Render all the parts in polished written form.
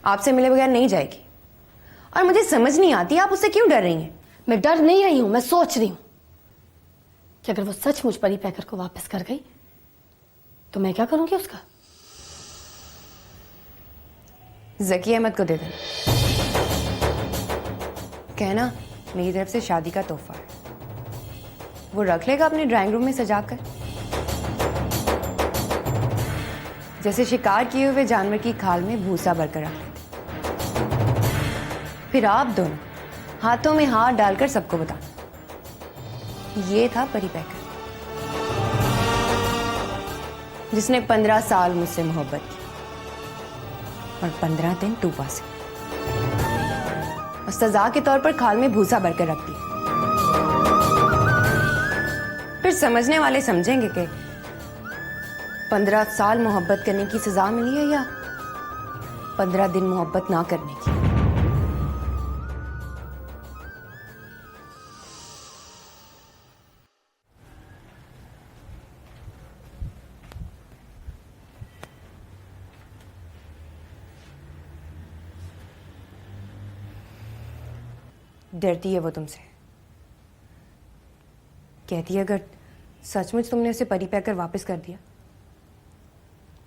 आपसे मिले बगैर नहीं जाएगी। और मुझे समझ नहीं आती आप उससे क्यों डर रही हैं। मैं डर नहीं रही हूं, मैं सोच रही हूं कि अगर वो सचमुच परी पैकर को वापस कर गई तो मैं क्या करूंगी उसका। जकी अहमद को दे देना, कहना मेरी तरफ से शादी का तोहफा है, वो रख लेगा अपने ड्राइंग रूम में सजाकर, जैसे शिकार किए हुए जानवर की खाल में भूसा भरकर रख लेते। फिर आप दोनों हाथों में हाथ डालकर सबको बताना, ये था परी पैकर जिसने 15 साल मुझसे मोहब्बत की और 15 दिन टूबा से, और सजा के तौर पर खाल में भूसा भरकर रख दिया। फिर समझने वाले समझेंगे कि 15 साल मोहब्बत करने की सजा मिली है या 15 दिन मोहब्बत ना करने की। डरती है वो तुमसे, कहती है अगर सचमुच तुमने उसे परी पैकर वापस कर दिया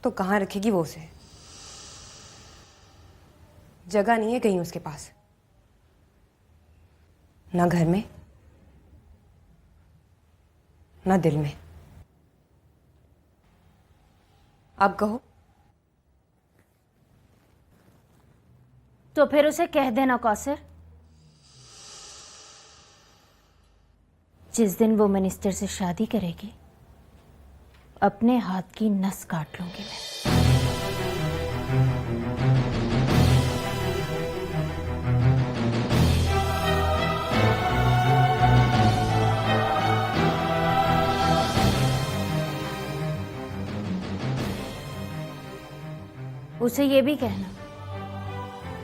तो कहां रखेगी वो उसे। जगह नहीं है कहीं उसके पास, ना घर में ना दिल में। अब कहो। तो फिर उसे कह देना कौसर, जिस दिन वो मिनिस्टर से शादी करेगी अपने हाथ की नस काट लूंगी मैं। उसे ये भी कहना,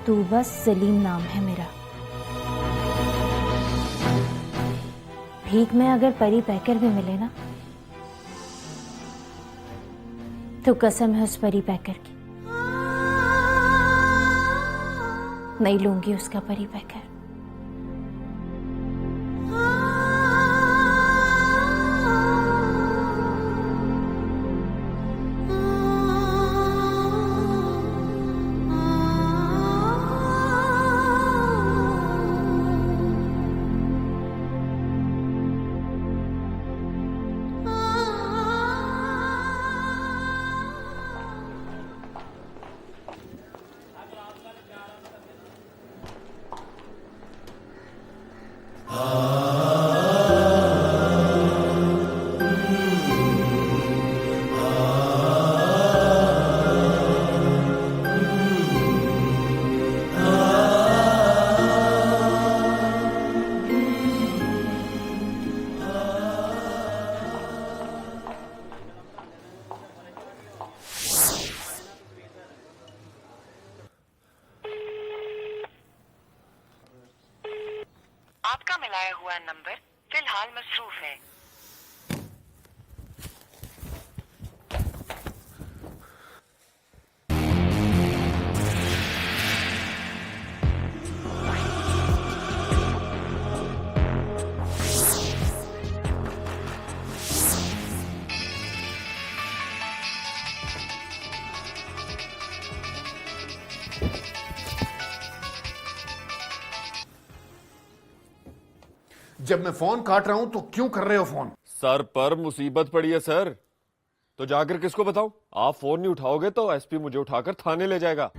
तू बस सलीम नाम है मेरा, भीख में अगर परी पैकर भी मिले ना तो कसम है उस परी पैकर की, नहीं लूंगी उसका परी पैकर। आपका मिलाया हुआ नंबर फिलहाल मसरूफ है। जब मैं फोन काट रहा हूं तो क्यों कर रहे हो फोन? सर पर मुसीबत पड़ी है सर, तो जाकर किसको बताऊं? आप फोन नहीं उठाओगे तो एसपी मुझे उठाकर थाने ले जाएगा,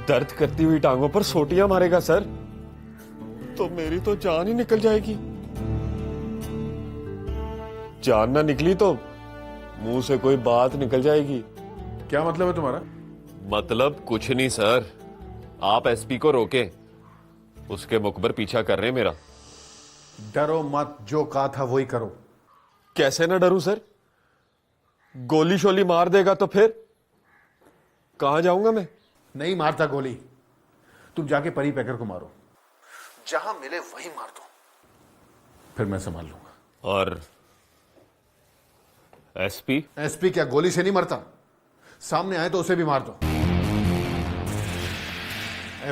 दर्द करती हुई टांगों पर सोटियां मारेगा सर, तो मेरी तो जान ही निकल जाएगी। जान ना निकली तो मुंह से कोई बात निकल जाएगी। क्या मतलब है तुम्हारा? मतलब कुछ नहीं सर, आप एसपी को रोकें, उसके मुखबर पीछा कर रहे हैं मेरा। डरो मत, जो कहा था वही करो। कैसे ना डरूं सर, गोली शोली मार देगा तो फिर कहां जाऊंगा मैं? नहीं मारता गोली, तुम जाके परी पैकर को मारो, जहां मिले वहीं मार दो, फिर मैं संभाल लूंगा। और एसपी? एसपी क्या गोली से नहीं मरता? सामने आए तो उसे भी मार दो।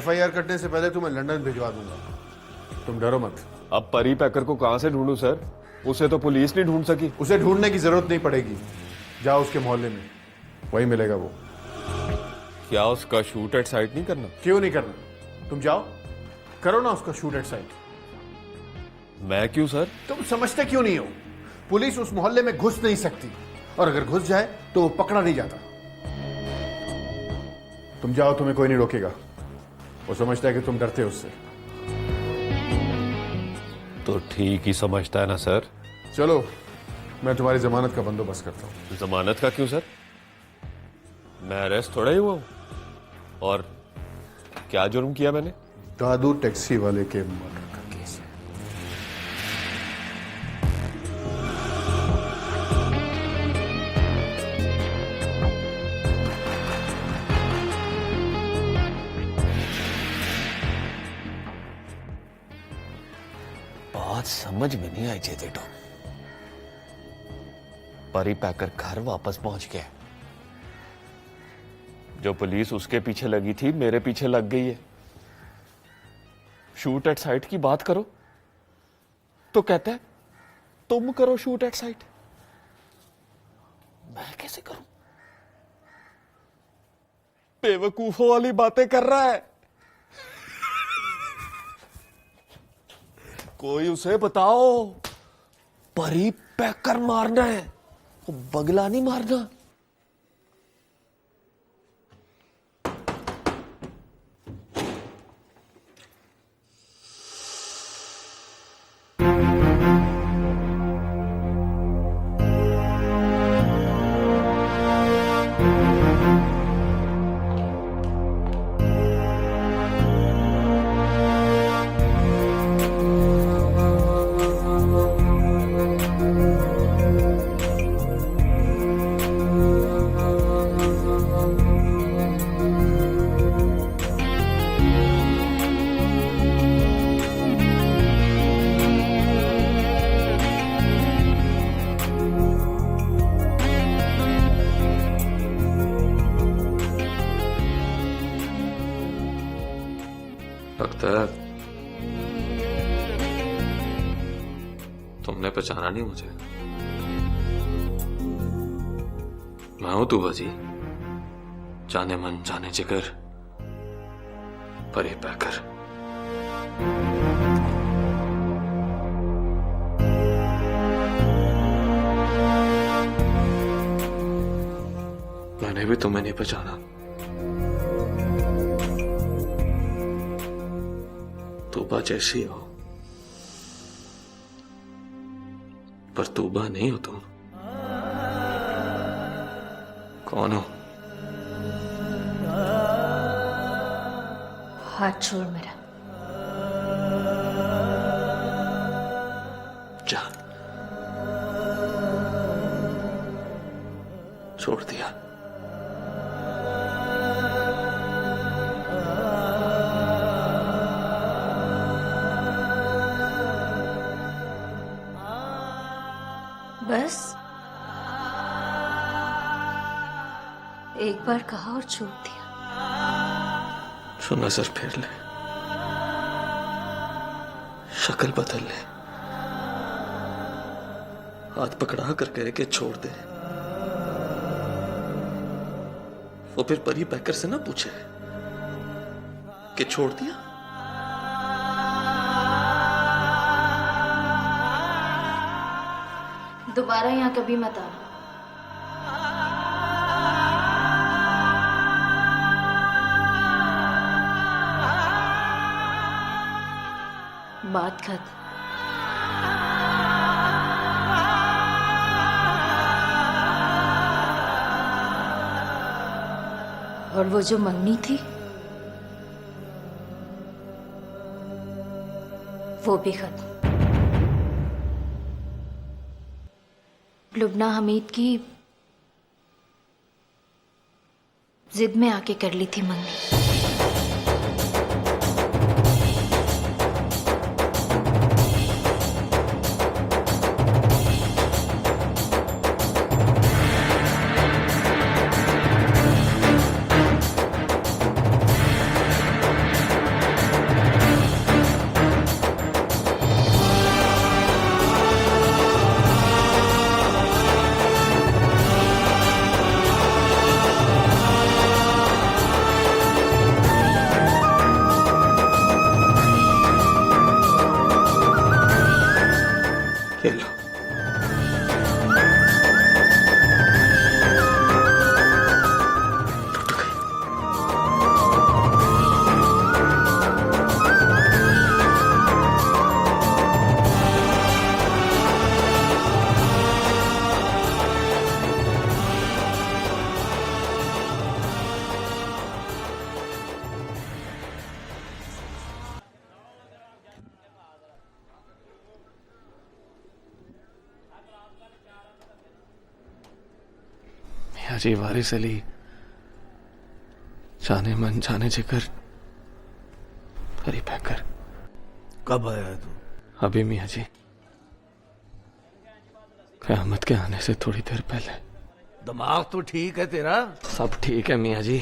FIR कटने से पहले तुम्हें लंदन भिजवा दूंगा, तुम डरो मत। अब परी पैकर को कहां से ढूंढूं सर? उसे तो पुलिस नहीं ढूंढ सकी। उसे ढूंढने की जरूरत नहीं पड़ेगी, जाओ उसके मोहल्ले में, वही मिलेगा वो। क्या उसका शूट एट साइट नहीं करना? क्यों नहीं करना? तुम जाओ करो ना उसका शूट एट साइट। मैं क्यों सर? तुम समझते क्यों नहीं हो? पुलिस उस मोहल्ले में घुस नहीं सकती, और अगर घुस जाए तो वो पकड़ा नहीं जाता। तुम जाओ, तुम्हें कोई नहीं रोकेगा। वो समझता है कि तुम डरते हो उससे। तो ठीक ही समझता है ना सर। चलो, मैं तुम्हारी जमानत का बंदोबस्त करता हूं। जमानत का क्यों सर? मैं अरेस्ट थोड़ा ही हुआ हूं। और क्या जुर्म किया मैंने? दादू टैक्सी वाले के मर्डर का केस है। बात समझ में नहीं आई जेते टॉम। परी पैकर घर वापस पहुंच गया। जो पुलिस उसके पीछे लगी थी मेरे पीछे लग गई है। शूट एट साइट की बात करो तो कहता है तुम करो शूट एट साइट। मैं कैसे करूं? बेवकूफों वाली बातें कर रहा है। कोई उसे बताओ, परी पैकर मारना है, वो बगला नहीं मारना। लगता है तुमने पहचाना नहीं मुझे। मैं हूं तू बाजी, जाने मन जाने जिगर, परी पैकर। मैंने भी तुम्हें नहीं पहचाना। तूबा जैसी हो, पर तूबा नहीं हो तुम। कौन हो? हाथ छोड़ मेरा। जा, छोड़ दिया। बस एक बार कहा और छोड़ दिया। जो नजर फेर ले, शक्ल बदल ले, हाथ पकड़ा कर कहे कि छोड़ दे, वो फिर परी पैकर से ना पूछे कि छोड़ दिया। दोबारा यहाँ कभी मत आना। बात खत्म। और वो जो मंगनी थी वो भी खत्म। लुबना हमीद की जिद में आके कर ली थी मंगनी। ये लो। टूट गई। मियाँ जी वारिस अली, जाने मन जाने जिगर, परी पैकर। कब आया है तू? अभी मियाँ जी, क़यामत के आने से थोड़ी देर पहले। दिमाग तो ठीक है तेरा? सब ठीक है मियाँ जी,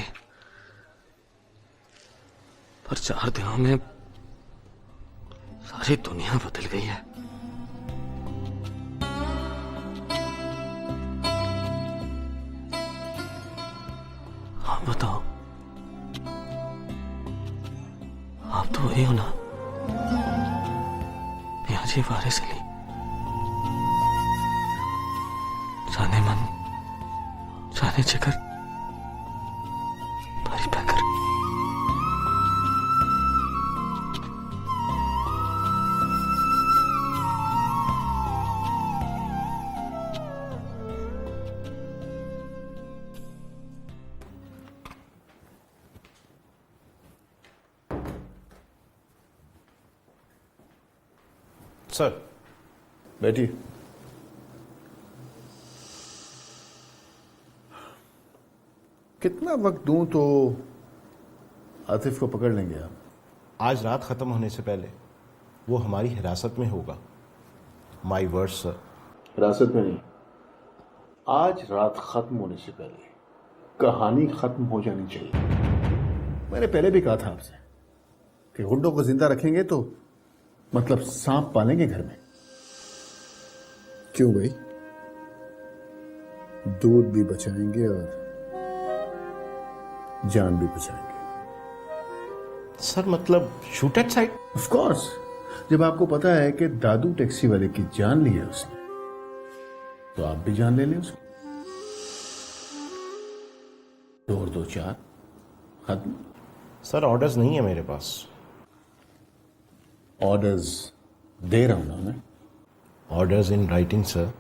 पर 4 दिनों में सारी दुनिया बदल गई है। आप बताओ, आप तो वही हो ना, मियाँ जी वारिस अली, जाने मन जाने जिगर, परी पैकर। सर बैठिए। कितना वक्त दूं तो आतिफ को पकड़ लेंगे आप? आज रात खत्म होने से पहले वो हमारी हिरासत में होगा। My word sir. हिरासत में नहीं, आज रात खत्म होने से पहले कहानी खत्म हो जानी चाहिए। मैंने पहले भी कहा था आपसे कि गुंडों को जिंदा रखेंगे तो मतलब सांप पालेंगे घर में। क्यों भाई? दूध भी बचाएंगे और जान भी बचाएंगे। सर मतलब shoot at side? Of course, जब आपको पता है कि दादू टैक्सी वाले की जान ली है उसने, तो आप भी जान ले लें उसकी। 2 और 2 4 खत्म। सर ऑर्डर्स नहीं है मेरे पास। ऑर्डर्स दे रहा हूं ना मैं। Orders in writing sir.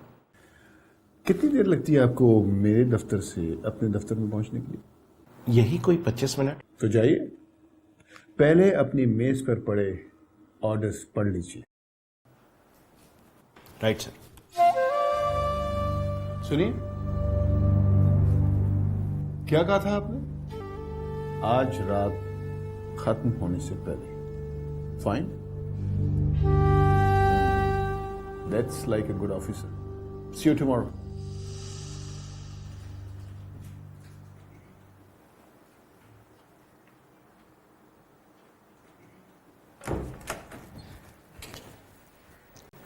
कितनी देर लगती है आपको मेरे दफ्तर से अपने दफ्तर में पहुंचने के लिए? यही कोई 25 मिनट। तो जाइए, पहले अपनी मेज पर पड़े ऑर्डर्स पढ़ लीजिए। Right sir. सुनिए, क्या कहा था आपने? आज रात खत्म होने से पहले। Fine, that's like a good officer. See you tomorrow.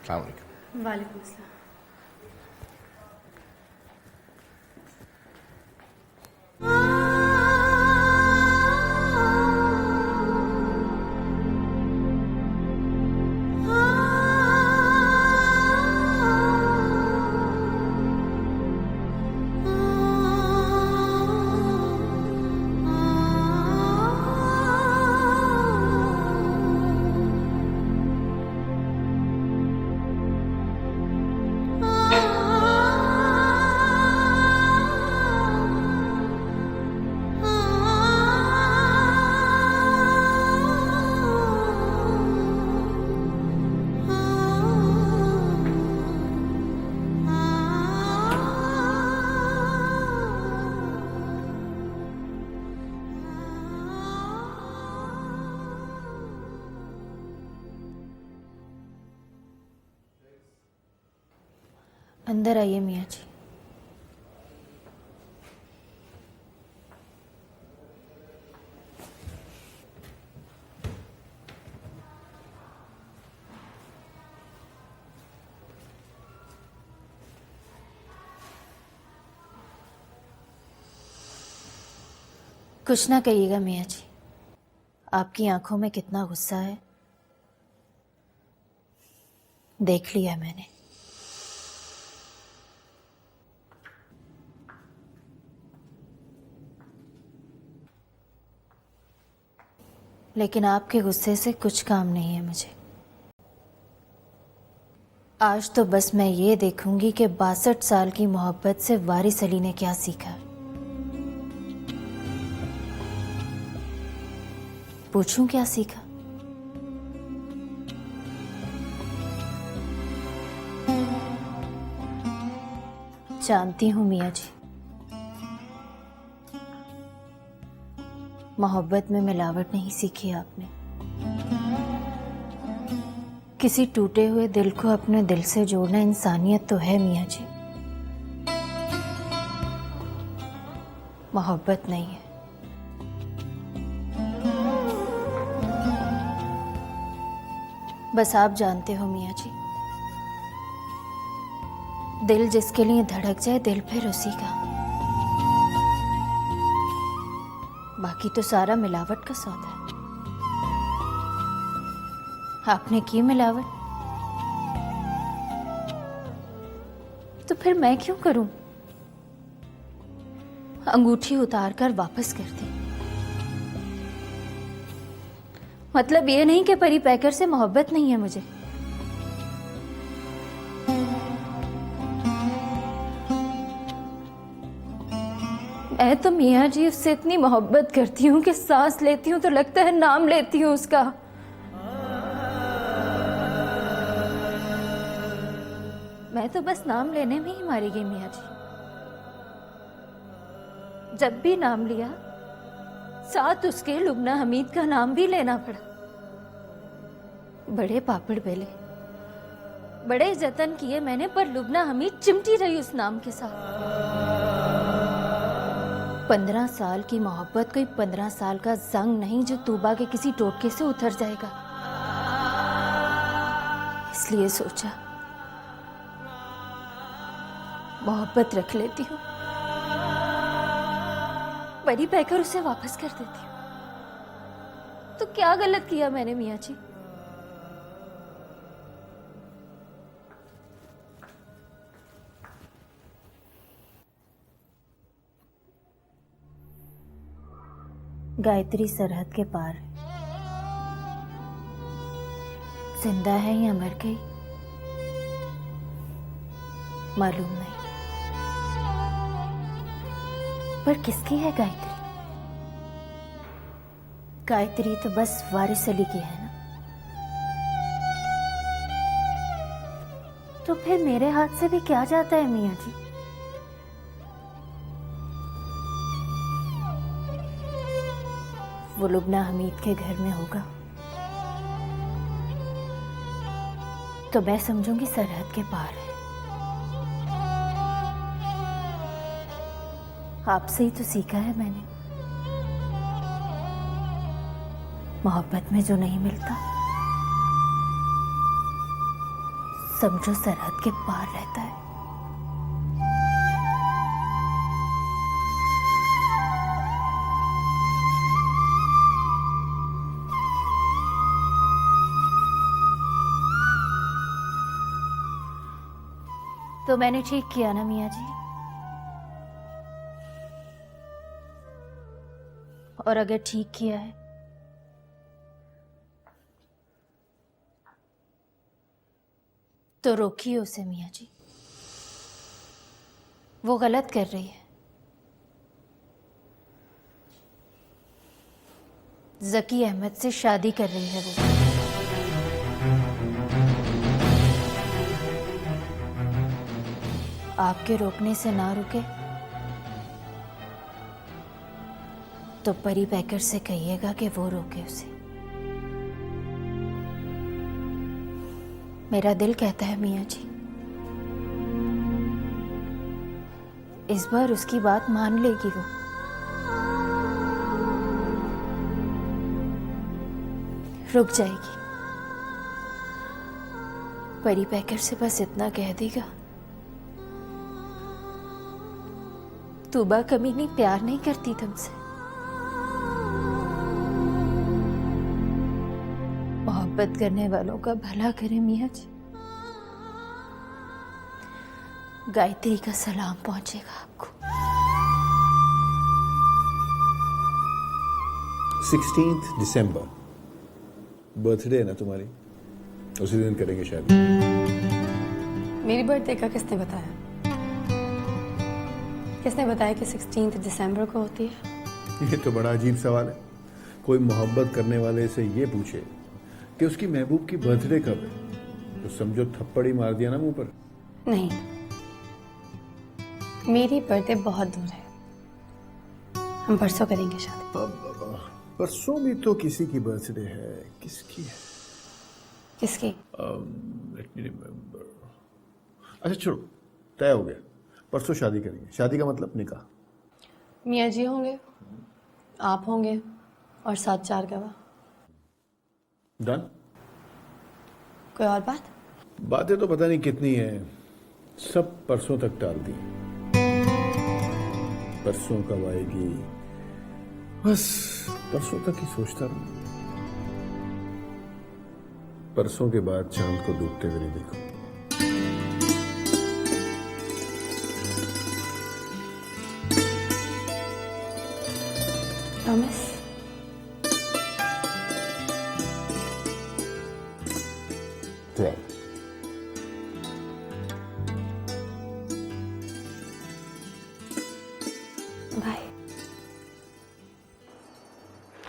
अस्सलाम वालेकुम। वालेकुम अस्सलाम। अंदर आइए मियाँ जी। कुछ ना कहिएगा मियाँ जी, आपकी आंखों में कितना गुस्सा है देख लिया मैंने। लेकिन आपके गुस्से से कुछ काम नहीं है मुझे। आज तो बस मैं ये देखूंगी कि 62 साल की मोहब्बत से वारिस अली ने क्या सीखा। पूछूं क्या सीखा? जानती हूं मियाँ जी, मोहब्बत में मिलावट नहीं सीखी आपने। किसी टूटे हुए दिल को अपने दिल से जोड़ना इंसानियत तो है मियाँ जी, मोहब्बत नहीं है। बस आप जानते हो मियाँ जी, दिल जिसके लिए धड़क जाए दिल फिर उसी का। बाकी तो सारा मिलावट का सौदा है। आपने की मिलावट, तो फिर मैं क्यों करूं? अंगूठी उतार कर वापस कर दी। मतलब ये नहीं कि परी पैकर से मोहब्बत नहीं है मुझे। मैं तो मियाँ जी उससे इतनी मोहब्बत करती हूँ कि सांस लेती हूँ तो लगता है नाम लेती हूँ उसका। मैं तो बस नाम लेने में ही मारी गई मियाँ जी। जब भी नाम लिया साथ उसके लुबना हमीद का नाम भी लेना पड़ा। बड़े पापड़ बेले, बड़े जतन किए मैंने, पर लुबना हमीद चिमटी रही उस नाम के साथ। 15 साल की मोहब्बत कोई 15 साल का जंग नहीं जो तूबा के किसी टोटके से उतर जाएगा। इसलिए सोचा मोहब्बत रख लेती हूँ, परी पैकर उसे वापस कर देती हूँ। तो क्या गलत किया मैंने मियाँ जी? गायत्री सरहद के पार है। जिंदा है या मर गई मालूम नहीं, पर किसकी है गायत्री? गायत्री तो बस वारिस अली की है ना। तो फिर मेरे हाथ से भी क्या जाता है मियाँ जी? वो लुबना हमीद के घर में होगा तो मैं समझूंगी सरहद के पार है। आपसे ही तो सीखा है मैंने, मोहब्बत में जो नहीं मिलता समझो सरहद के पार रहता है। तो मैंने ठीक किया ना मियाँ जी? और अगर ठीक किया है तो रोकिए उसे मियाँ जी, वो गलत कर रही है। जकी अहमद से शादी कर रही है वो। आपके रोकने से ना रुके तो परी पैकर से कहिएगा कि वो रोके उसे। मेरा दिल कहता है मियाँ जी, इस बार उसकी बात मान लेगी वो। रुक जाएगी। परी पैकर से बस इतना कह देगा, तूबा कमीनी प्यार नहीं करती तुमसे, मोहब्बत करने वालों का भला करे मियाँ जी। गायत्री का सलाम पहुंचेगा आपको। 16th December बर्थडे है ना तुम्हारी, उसी दिन करेंगे शादी। मेरी बर्थडे का किसने बताया? किसने बताया कि 16 दिसंबर को होती है? ये तो बड़ा अजीब सवाल है। कोई मोहब्बत करने वाले से ये पूछे कि उसकी महबूब की बर्थडे कब है, तो समझो थप्पड़ ही मार दिया ना मुंह पर। नहीं, मेरी बर्थडे बहुत दूर है। हम परसों करेंगे शादी। परसों भी तो किसी की बर्थडे है। किसकी है? किसकी? Let me remember. अच्छा छोड़ो, तय हो गया, परसों शादी करेंगे। शादी का मतलब निकाह। मियाँ जी होंगे, आप होंगे और 7-4 गवाह। डन। कोई और बात? बातें तो पता नहीं कितनी है, सब परसों तक टाल दी। परसों कब आएगी, बस परसों तक ही सोचता रहूं। परसों के बाद चांद को डूबते हुए नहीं देखो। प्रॉमिस? बाय।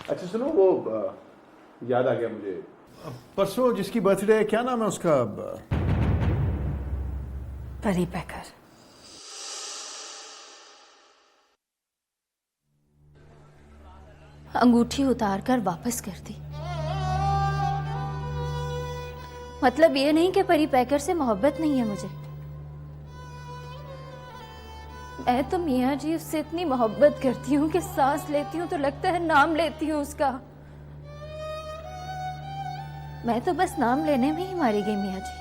अच्छा सुनो, वो याद आ गया मुझे, परसों जिसकी बर्थडे है, क्या नाम है उसका? परी पैकर। अंगूठी उतारकर वापस कर दी। मतलब ये नहीं कि परी पैकर से मोहब्बत नहीं है मुझे। मैं तो मियाँ जी उससे इतनी मोहब्बत करती हूँ कि सांस लेती हूँ तो लगता है नाम लेती हूँ उसका। मैं तो बस नाम लेने में ही मारी गई मियाँ जी।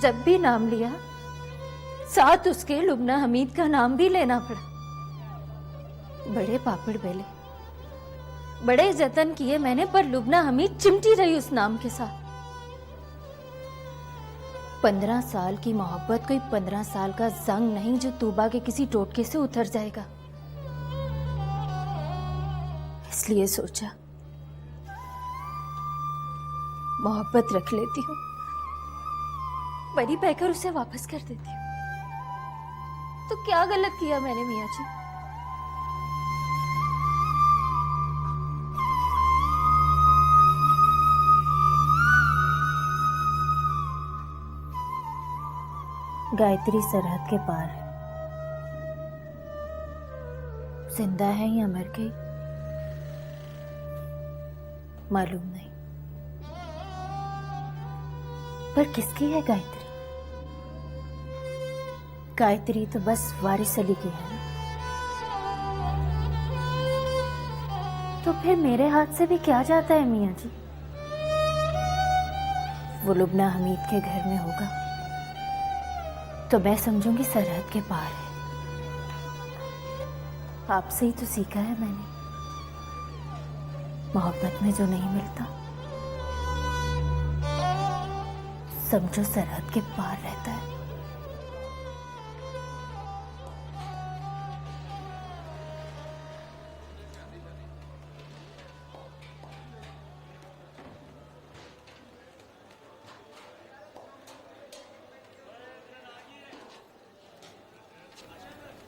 जब भी नाम लिया साथ उसके लुबना हमीद का नाम भी लेना पड़ा। बड़े पापड़ बेले, बड़े जतन किए मैंने, पर लुबना हमीद चिमटी रही उस नाम के साथ। 15 साल की मोहब्बत कोई 15 साल का जंग नहीं जो तूबा के किसी टोटके से उतर जाएगा। इसलिए सोचा मोहब्बत रख लेती हूँ, परी पैकर उसे वापस कर देती हूँ। तो क्या गलत किया मैंने मियाँ जी? गायत्री सरहद के पार है, जिंदा है या मर गई मालूम नहीं, पर किसकी है गायत्री? गायत्री तो बस वारिस अली की है। तो फिर मेरे हाथ से भी क्या जाता है मियाँ जी? वो लुबना हमीद के घर में होगा तो मैं समझूंगी सरहद के पार है। आपसे ही तो सीखा है मैंने, मोहब्बत में जो नहीं मिलता समझो सरहद के पार रहता है।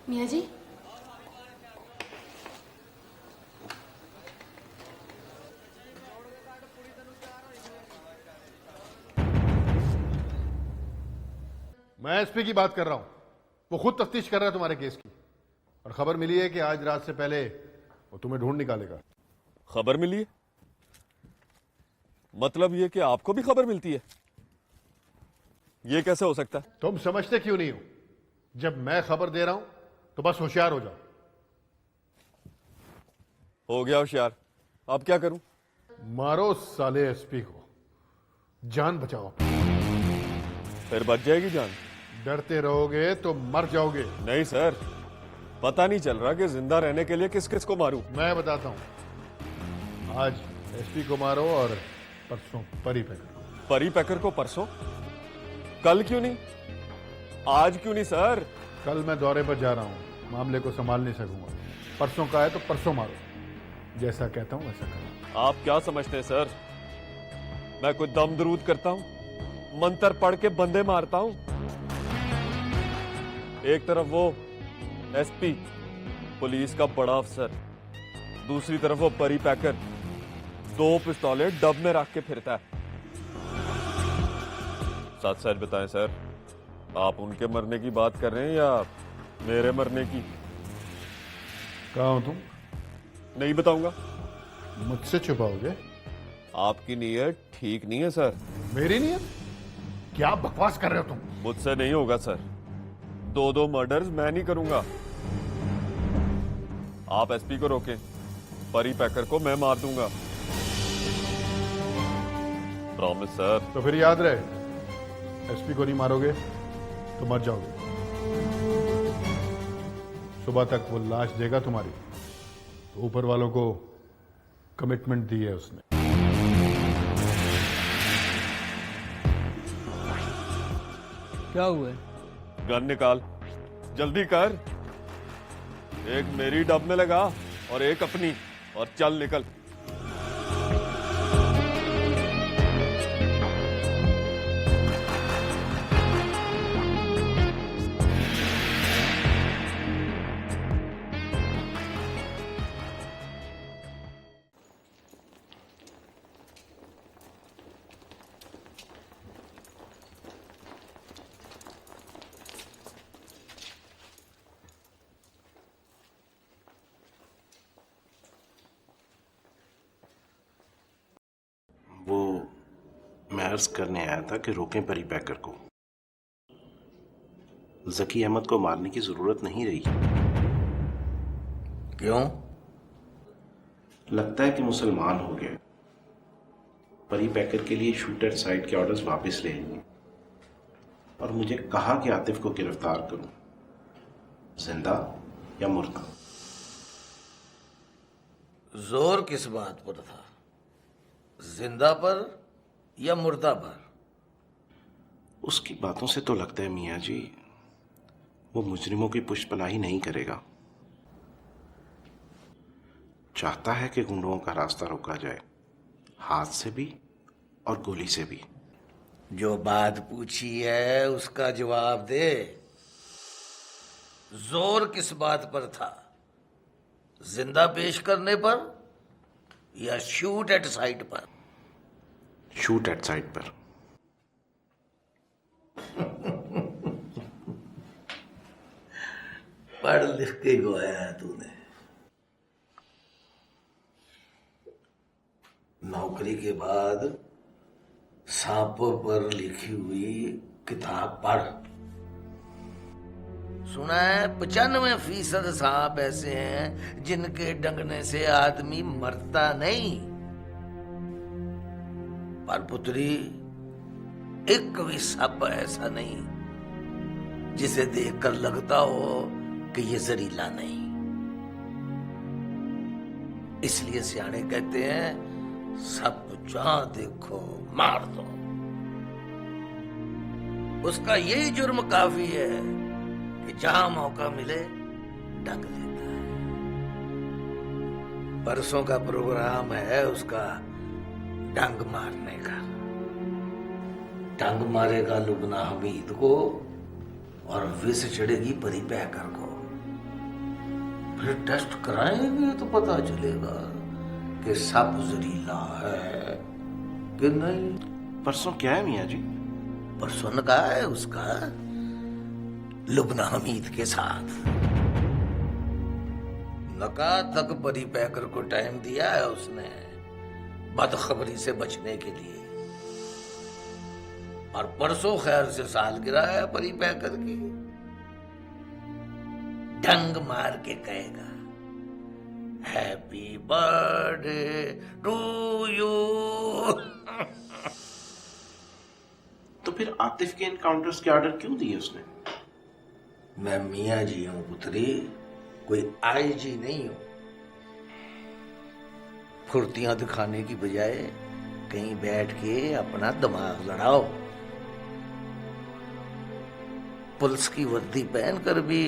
मियाँ जी, मैं एसपी की बात कर रहा हूं। वो खुद तफ्तीश कर रहा है तुम्हारे केस की, और खबर मिली है कि आज रात से पहले वो तुम्हें ढूंढ निकालेगा। खबर मिली है? मतलब ये कि आपको भी खबर मिलती है? ये कैसे हो सकता है? तुम समझते क्यों नहीं हो? जब मैं खबर दे रहा हूं तो बस होशियार हो जाओ। हो गया होशियार, अब क्या करूं? मारो साले एसपी को, जान बचाओ। फिर बच जाएगी जान? डरते रहोगे तो मर जाओगे। नहीं सर, पता नहीं चल रहा कि जिंदा रहने के लिए किस किस को मारूं। मैं बताता हूं, आज एसपी को मारो और परसों परी पैकर को। परी पैकर को परसों? कल क्यों नहीं? आज क्यों नहीं सर? कल मैं दौरे पर जा रहा हूं, मामले को संभाल नहीं सकूंगा। परसों का है तो परसों मारो, जैसा कहता हूं वैसा करो। आप क्या समझते हैं सर, मैं कोई दम दरूद करता हूं, मंत्र पढ़ के बंदे मारता हूं? एक तरफ वो एसपी पुलिस का बड़ा अफसर, दूसरी तरफ वो परी पैकर 2 पिस्तौलें डब में रख के फिरता है। सच बताएं सर, आप उनके मरने की बात कर रहे हैं या मेरे मरने की? कहाँ हो तुम? नहीं बताऊंगा। मुझसे छुपाओगे? आपकी नीयत ठीक नहीं है सर। मेरी नीयत? क्या बकवास कर रहे हो तुम? मुझसे नहीं होगा सर, 2 मर्डर्स मैं नहीं करूंगा। आप एसपी को रोकें, परी पैकर को मैं मार दूंगा, प्रॉमिस सर। तो फिर याद रहे, एसपी को नहीं मारोगे तो मर जाओगे। सुबह तक वो लाश देगा तुम्हारी, तो ऊपर वालों को कमिटमेंट दी है उसने। क्या हुआ? गन निकाल, जल्दी कर। एक मेरी डब में लगा और एक अपनी, और चल निकल। वो मैं अर्ज करने आया था कि रोकें परी पैकर को। जकी अहमद को मारने की जरूरत नहीं रही। क्यों? लगता है कि मुसलमान हो गए। परी पैकर के लिए शूट एट साइट के ऑर्डर्स वापस ले लिए और मुझे कहा कि आतिफ को गिरफ्तार करूं, जिंदा या मुर्दा। जोर किस बात पर था, जिंदा पर या मुर्दा पर? उसकी बातों से तो लगता है मियाँ जी वो मुजरिमों की पुष्पनाही नहीं करेगा। चाहता है कि गुंडों का रास्ता रोका जाए, हाथ से भी और गोली से भी। जो बात पूछी है उसका जवाब दे। जोर किस बात पर था, जिंदा पेश करने पर या शूट एट साइट पर? शूट एट साइट पर। पढ़ लिख के गोया है तूने। नौकरी के बाद सांपों पर लिखी हुई किताब पढ़। सुना है 95% सांप ऐसे हैं जिनके डंगने से आदमी मरता नहीं। पर पुत्री, एक भी सांप ऐसा नहीं जिसे देखकर लगता हो कि ये जहरीला नहीं। इसलिए सियाने कहते हैं सब जहां देखो मार दो। उसका यही जुर्म काफी है कि जहां मौका मिले डंग लेता है। परसों का प्रोग्राम है उसका डंग मारने का। डंग मारेगा लुबना हमीद को और विष चढ़ेगी परी पैकर को। फिर टेस्ट कराएंगे तो पता चलेगा कि सब जहरीला है कि नहीं। परसों क्या है मियाँ जी? परसों न कहा है उसका लुबना हमीद के साथ। नका तक परी पैकर को टाइम दिया है उसने बदखबरी से बचने के लिए। और परसों खैर से सालगिरह है परी पैकर की। डंग मार के कहेगा हैप्पी बर्थडे टू यू। तो फिर आतिफ के इनकाउंटर्स के ऑर्डर क्यों दिए उसने? मैं मियाँ जी हूं पुत्री, कोई आईजी नहीं हूं। फुर्तियां दिखाने की बजाय कहीं बैठ के अपना दिमाग लड़ाओ। पुलिस की वर्दी पहनकर भी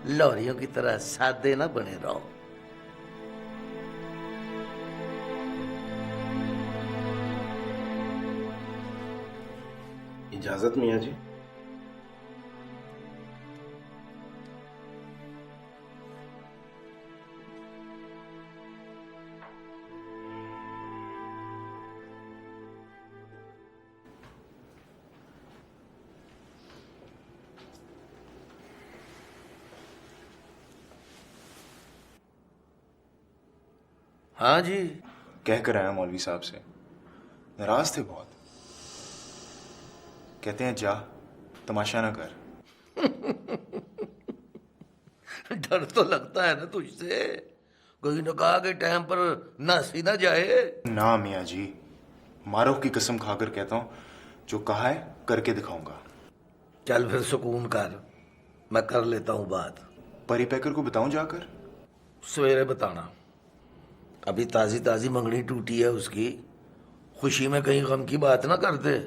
लौरियों की तरह सादे ना बने रहो। इजाजत मियाँ जी। हाँ जी। कह कर आया मौलवी साहब से, नाराज थे बहुत। कहते हैं जा तमाशा ना कर। डर तो लगता है ना तुझसे, कोई न कहा के टाइम पर नासी ना जाए। ना मियाँ जी, मारो की कसम खाकर कहता हूँ, जो कहा है करके दिखाऊंगा। चल फिर सुकून कर, मैं कर लेता हूँ बात। परी पैकर को बताऊं जाकर? सवेरे बताना, अभी ताजी ताजी मंगनी टूटी है उसकी, खुशी में कहीं गम की बात ना कर दे।